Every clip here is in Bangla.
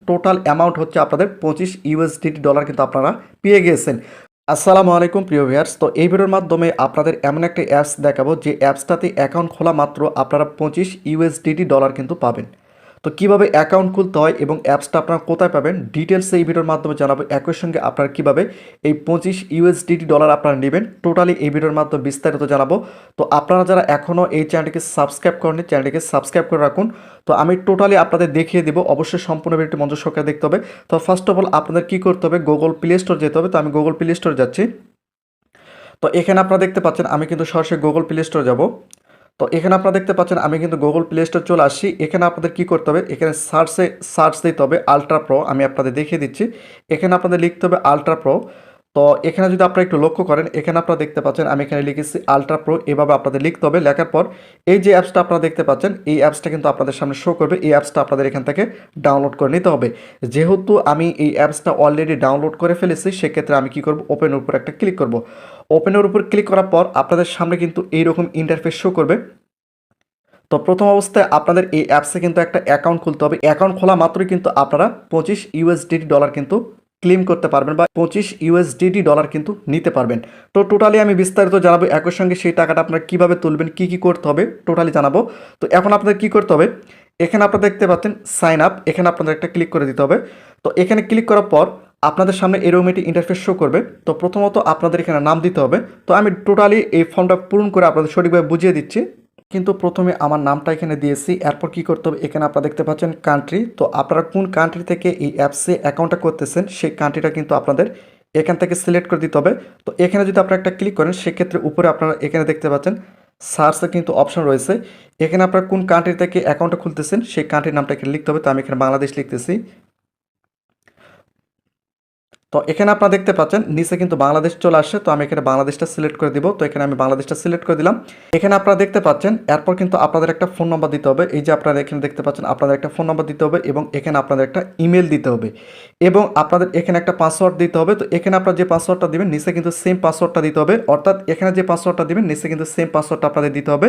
টোটাল অ্যামাউন্ট হচ্ছে আপনাদের 25 ডলার কিন্তু আপনারা পেয়ে গিয়েছেন। আসসালামু আলাইকুম প্রিয় ভিউয়ার্স, তো এই ভিডিওর মাধ্যমে আপনাদের এমন একটা অ্যাপস দেখাবো যে অ্যাপসটাতে অ্যাকাউন্ট খোলা মাত্র আপনারা 25 ডলার কিন্তু পাবেন। তো কিভাবে অ্যাকাউন্ট খুলতে হয় এবং অ্যাপসটা আপনারা কোথায় পাবেন ডিটেলস এই ভিডিওর মাধ্যমে জানাবো। একই সঙ্গে আপনারা কিভাবে এই 25 ডলার আপনারা নেবেন টোটালি এই ভিডিওর মাধ্যমে বিস্তারিত জানাবো। তো আপনারা যারা এখনও এই চ্যানেলটিকে সাবস্ক্রাইব করেননি চ্যানেলটিকে সাবস্ক্রাইব করে রাখুন। তো আমি টোটালি আপনাদের দেখিয়ে দেবো, অবশ্যই সম্পূর্ণ ভিডিওটি মনোযোগ সহকারে দেখতে হবে। তো ফার্স্ট অফ অল আপনাদের কী করতে হবে, গুগল প্লে স্টোর যেতে হবে। তো আমি গুগল প্লে স্টোর যাচ্ছি। তো এখানে আপনারা দেখতে পাচ্ছেন আমি কিন্তু সরাসরি গুগল প্লে স্টোর যাব। তো এখানে আপনারা দেখতে পাচ্ছেন আমি কিন্তু গুগল প্লে স্টোর চলে আসছি। এখানে আপনাদের কি করতে হবে, এখানে সার্চ দিতে হবে আলট্রা প্রো। আমি আপনাদের দেখিয়ে দিচ্ছি। এখানে আপনাদের লিখতে হবে আলট্রা প্রো। তো এখানে যদি আপনারা একটু লক্ষ্য করেন, এখানে আপনারা দেখতে পাচ্ছেন আমি এখানে লিখেছি আলট্রা প্রো। এভাবে আপনাদের লিখতে হবে। লেখার পর এই যে অ্যাপসটা আপনারা দেখতে পাচ্ছেন এই অ্যাপসটা কিন্তু আপনাদের সামনে শো করবে। এই অ্যাপসটা আপনাদের এখান থেকে ডাউনলোড করে নিতে হবে। যেহেতু আমি এই অ্যাপসটা অলরেডি ডাউনলোড করে ফেলেছি, সেক্ষেত্রে আমি কি করব, ওপেনের উপর একটা ক্লিক করব। ওপেনের উপর ক্লিক করার পর আপনাদের সামনে কিন্তু এইরকম ইন্টারফেস শো করবে। তো প্রথম অবস্থায় আপনাদের এই অ্যাপসে কিন্তু একটা অ্যাকাউন্ট খুলতে হবে। অ্যাকাউন্ট খোলা মাত্রই কিন্তু আপনারা 25 ডলার কিন্তু ক্লেম করতে পারবেন বা 25 ডলার কিন্তু নিতে পারবেন। তো টোটালি আমি বিস্তারিত জানাবো, একই সঙ্গে সেই টাকাটা আপনারা কীভাবে তুলবেন, কী কী করতে হবে টোটালি জানাবো। তো এখন আপনাদের কী করতে হবে, এখানে আপনারা দেখতে পাচ্ছেন সাইন আপ, এখানে আপনাদের একটা ক্লিক করে দিতে হবে। তো এখানে ক্লিক করার পর আপনাদের সামনে এরকম একটি ইন্টারফেস শো করবে। তো প্রথমত আপনাদের এখানে নাম দিতে হবে। তো আমি টোটালি এই ফর্মটা পূরণ করে আপনাদের সঠিকভাবে বুঝিয়ে দিচ্ছি। কিন্তু প্রথমে আমার নামটা এখানে দিয়েছি। এরপর কি করতে হবে, এখানে আপনারা দেখতে পাচ্ছেন কান্ট্রি। তো আপনারা কোন কান্ট্রি থেকে এই অ্যাপসে অ্যাকাউন্টটা করতেছেন সেই কান্ট্রিটা কিন্তু আপনাদের এখান থেকে সিলেক্ট করে দিতে হবে। তো এখানে যদি আপনারা একটা ক্লিক করেন, সেক্ষেত্রে উপরে আপনারা এখানে দেখতে পাচ্ছেন সার্চে কিন্তু অপশন রয়েছে। এখানে আপনারা কোন কান্ট্রি থেকে অ্যাকাউন্টটা খুলতেছেন সেই কান্ট্রির নামটা এখানে লিখতে হবে। তো আমি এখানে বাংলাদেশ লিখতেছি। তো এখানে আপনারা দেখতে পাচ্ছেন নিচে কিন্তু বাংলাদেশ চলে আসছে। তো আমি এখানে বাংলাদেশটা সিলেক্ট করে দিব। তো এখানে আমি বাংলাদেশটা সিলেক্ট করে দিলাম। এখানে আপনারা দেখতে পাচ্ছেন এরপর কিন্তু আপনাদের একটা ফোন নম্বর দিতে হবে। এই যে আপনারা এখানে দেখতে পাচ্ছেন আপনাদের একটা ফোন নম্বর দিতে হবে এবং এখানে আপনাদের একটা ইমেল দিতে হবে এবং আপনাদের এখানে একটা পাসওয়ার্ড দিতে হবে। তো এখানে আপনারা যে পাসওয়ার্ডটা দিবেন নিচে কিন্তু সেম পাসওয়ার্ডটা দিতে হবে, অর্থাৎ এখানে যে পাসওয়ার্ডটা দিবেন নিচে কিন্তু সেম পাসওয়ার্ডটা আপনাদের দিতে হবে।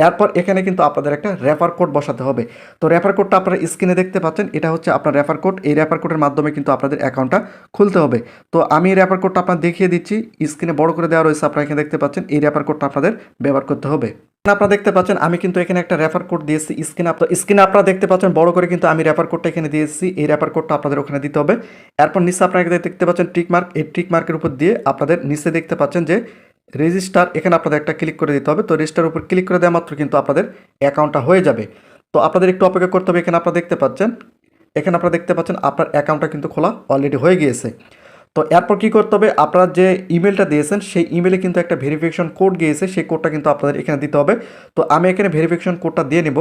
এরপর এখানে কিন্তু আপনাদের একটা রেফার কোড বসাতে হবে। তো রেফার কোডটা আপনারা স্ক্রিনে দেখতে পাচ্ছেন, এটা হচ্ছে আপনার রেফার কোড। এই রেফার কোডের মাধ্যমে কিন্তু আপনাদের অ্যাকাউন্টটা খুলতে হবে। তো আমি এই রেফার কোডটা আপনার দেখিয়ে দিচ্ছি। স্ক্রিনে বড় করে দেওয়া রয়েছে, আপনারা এখানে দেখতে পাচ্ছেন। এই রেফার কোডটা আপনাদের ব্যবহার করতে হবে। আপনারা দেখতে পাচ্ছেন আমি কিন্তু এখানে একটা রেফার কোড দিয়েছি। স্ক্রিনে আপনারা দেখতে পাচ্ছেন বড় করে কিন্তু আমি রেফার কোডটা এখানে দিয়েছি। এই রেফার কোডটা আপনাদের ওখানে দিতে হবে। এরপর নিচে আপনারা দেখতে পাচ্ছেন টিক মার্ক। এই টিক মার্কের উপর দিয়ে আপনাদের নিচে দেখতে পাচ্ছেন যে রেজিস্টার, এখানে আপনাদের একটা ক্লিক করে দিতে হবে। তো রেজিস্টার উপর ক্লিক করে দেওয়া মাত্র কিন্তু আপনাদের অ্যাকাউন্টটা হয়ে যাবে। তো আপনাদের একটু অপেক্ষা করতে হবে। এখানে আপনারা দেখতে পাচ্ছেন আপনার অ্যাকাউন্টটা কিন্তু খোলা অলরেডি হয়ে গিয়েছে। তো এরপর কী করতে হবে, আপনারা যে ইমেলটা দিয়েছেন সেই ইমেলে কিন্তু একটা ভেরিফিকেশন কোড গিয়েছে, সেই কোডটা কিন্তু আপনাদের এখানে দিতে হবে। তো আমি এখানে ভেরিফিকেশন কোডটা দিয়ে নেব।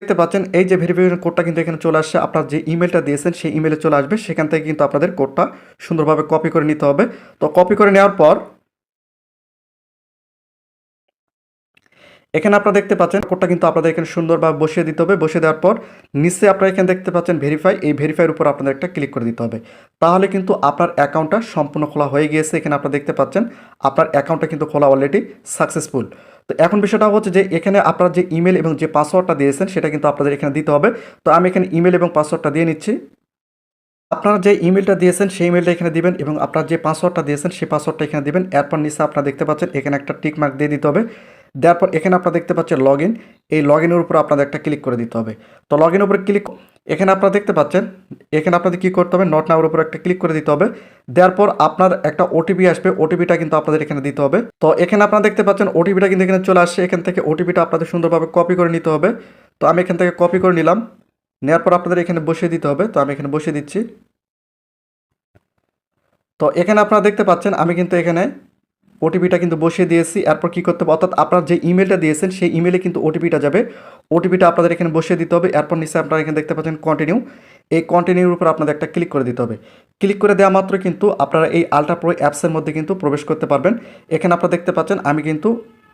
দেখতে পাচ্ছেন এই যে ভেরিফিকেশন কোডটা কিন্তু এখানে চলে আসছে। আপনার যে ইমেলটা দিয়েছেন সেই ইমেলে চলে আসবে। সেখান থেকে কিন্তু আপনাদের কোডটা সুন্দরভাবে কপি করে নিতে হবে। তো কপি করে নেওয়ার পর এখানে আপনারা দেখতে পাচ্ছেন কোডটা কিন্তু আপনাদের এখানে সুন্দরভাবে বসিয়ে দিতে হবে। বসিয়ে দেওয়ার পর নিচে আপনারা এখানে দেখতে পাচ্ছেন ভেরিফাই, এই ভেরিফাইয়ের উপর আপনাদের একটা ক্লিক করে দিতে হবে। তাহলে কিন্তু আপনার অ্যাকাউন্টটা সম্পূর্ণ খোলা হয়ে গিয়েছে। এখানে আপনারা দেখতে পাচ্ছেন আপনার অ্যাকাউন্টটা কিন্তু খোলা অলরেডি সাকসেসফুল। তো এখন বিষয়টা হচ্ছে যে এখানে আপনারা যে ইমেল এবং যে পাসওয়ার্ডটা দিয়েছেন সেটা কিন্তু আপনাদের এখানে দিতে হবে। তো আমি এখানে ইমেল এবং পাসওয়ার্ডটা দিয়ে নিচ্ছি। আপনারা যে ইমেলটা দিয়েছেন সেই ইমেলটা এখানে দিবেন এবং আপনার যে পাসওয়ার্ডটা দিয়েছেন সেই পাসওয়ার্ডটা এখানে দিবেন। এরপর নিচে আপনারা দেখতে পাচ্ছেন এখানে একটা টিক মার্ক দিয়ে দিতে হবে। দেওয়ার পর এখানে আপনারা দেখতে পাচ্ছেন লগ ইন, এই লগ ইনের উপর আপনাদের একটা ক্লিক করে দিতে হবে। তো লগ ইনের উপরে ক্লিক, এখানে আপনারা দেখতে পাচ্ছেন এখানে আপনাদের কী করতে হবে, নট নাওর উপর একটা ক্লিক করে দিতে হবে। দেওয়ার পর আপনার একটা ওটিপি আসবে, ওটিপিটা কিন্তু আপনাদের এখানে দিতে হবে। তো এখানে আপনারা দেখতে পাচ্ছেন ওটিপিটা কিন্তু এখানে চলে আসছে। এখান থেকে ওটিপিটা আপনাদের সুন্দরভাবে কপি করে নিতে হবে। তো আমি এখান থেকে কপি করে নিলাম। নেওয়ার পর আপনাদের এখানে বসিয়ে দিতে হবে। তো আমি এখানে বসিয়ে দিচ্ছি। তো এখানে আপনারা দেখতে পাচ্ছেন আমি কিন্তু এখানে ওটিপিটা কিন্তু বসিয়ে দিয়েছি। এরপর কী করতে হবে, অর্থাৎ আপনার যে ইমেলটা দিয়েছেন সেই ইমেলে কিন্তু ওটিপিটা যাবে। ওটিপিটা আপনাদের এখানে বসিয়ে দিতে হবে। এরপর নিচে আপনারা এখানে দেখতে পাচ্ছেন কন্টিনিউ, এই কন্টিনিউর উপর আপনাদের একটা ক্লিক করে দিতে হবে। ক্লিক করে দেওয়া মাত্র কিন্তু আপনারা এই আলট্রা প্রো অ্যাপসের মধ্যে কিন্তু প্রবেশ করতে পারবেন। এখানে আপনারা দেখতে পাচ্ছেন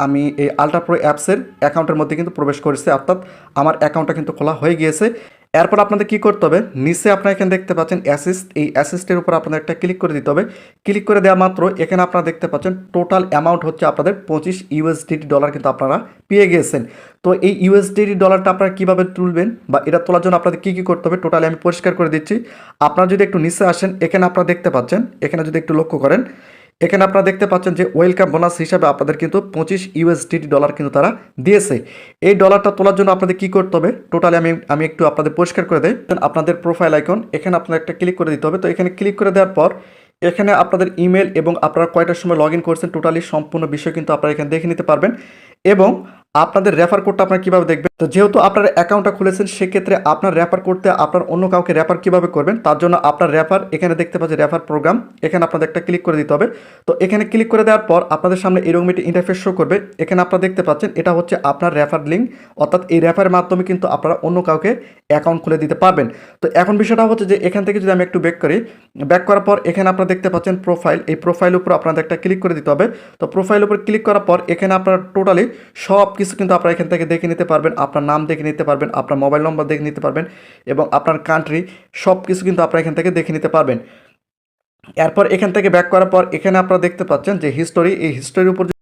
আমি এই আলট্রা প্রো অ্যাপসের অ্যাকাউন্টের মধ্যে কিন্তু প্রবেশ করেছি, অর্থাৎ আমার অ্যাকাউন্টটা কিন্তু খোলা হয়ে গিয়েছে। এরপর আপনাদের কি করতে হবে, নিচে আপনারা এখানে দেখতে পাচ্ছেন অ্যাসিস্ট, এই অ্যাসিস্টের উপর আপনাদের একটা ক্লিক করে দিতে হবে। ক্লিক করে দেওয়া মাত্র এখানে আপনারা দেখতে পাচ্ছেন টোটাল অ্যামাউন্ট হচ্ছে আপনাদের 25 ইউএসডিটি ডলার কিন্তু আপনারা পেয়ে গিয়েছেন। তো এই ইউএসডিটি ডলারটা আপনারা কীভাবে তুলবেন বা এটা তোলার জন্য আপনাদের কী কী করতে হবে টোটালি আমি পরিষ্কার করে দিচ্ছি। আপনারা যদি একটু নিচে আসেন, এখানে আপনারা দেখতে পাচ্ছেন, এখানে যদি একটু লক্ষ্য করেন, এখানে আপনারা দেখতে পাচ্ছেন যে ওয়েলকাম বোনাস হিসাবে আপনাদের কিন্তু 25 ইউএসডিটি ডলার কিন্তু তারা দিয়েছে। এই ডলারটা তোলার জন্য আপনাদের কি করতে হবে টোটালি আমি একটু আপনাদের পরিষ্কার করে দেই। আপনাদের প্রোফাইল আইকন এখানে আপনাদের একটা ক্লিক করে দিতে হবে। তো এখানে ক্লিক করে দেওয়ার পর এখানে আপনাদের ইমেল এবং আপনারা কয়টার সময় লগ ইন করছেন টোটালি সম্পূর্ণ বিষয় কিন্তু আপনারা এখানে দেখে নিতে পারবেন। এবং আপনাদের রেফার কোডটা আপনারা কীভাবে দেখবেন, তো যেহেতু আপনার অ্যাকাউন্টটা খুলেছেন সেক্ষেত্রে আপনার রেফার করতে আপনার অন্য কাউকে রেফার কীভাবে করবেন তার জন্য আপনার রেফার এখানে দেখতে পাচ্ছেন রেফার প্রোগ্রাম, এখানে আপনাদের একটা ক্লিক করে দিতে হবে। তো এখানে ক্লিক করে দেওয়ার পর আপনাদের সামনে এরকম একটি ইন্টারফেস শো করবে। এখানে আপনারা দেখতে পাচ্ছেন এটা হচ্ছে আপনার রেফার লিঙ্ক, অর্থাৎ এই রেফারের মাধ্যমে কিন্তু আপনারা অন্য কাউকে অ্যাকাউন্ট খুলে দিতে পারবেন। তো এখন বিষয়টা হচ্ছে যে এখান থেকে যদি আমি একটু ব্যাক করি, ব্যাক করার পর এখানে আপনারা দেখতে পাচ্ছেন প্রোফাইল, এই প্রোফাইলের উপর আপনাদের একটা ক্লিক করে দিতে হবে। তো প্রোফাইলের উপর ক্লিক করার পর এখানে আপনারা টোটালি সব কিছু কিন্তু আপনারা এখান থেকে দেখে নিতে পারবেন। আপনার নাম দেখে নিতে পারবেন, আপনার মোবাইল নম্বর দেখে নিতে পারবেন এবং আপনার কান্ট্রি সব কিছু কিন্তু আপনারা এখান থেকে দেখে নিতে পারবেন। এরপর এখান থেকে ব্যাক করার পর এখানে আপনারা দেখতে পাচ্ছেন যে হিস্টোরি, এই হিস্টোরির উপর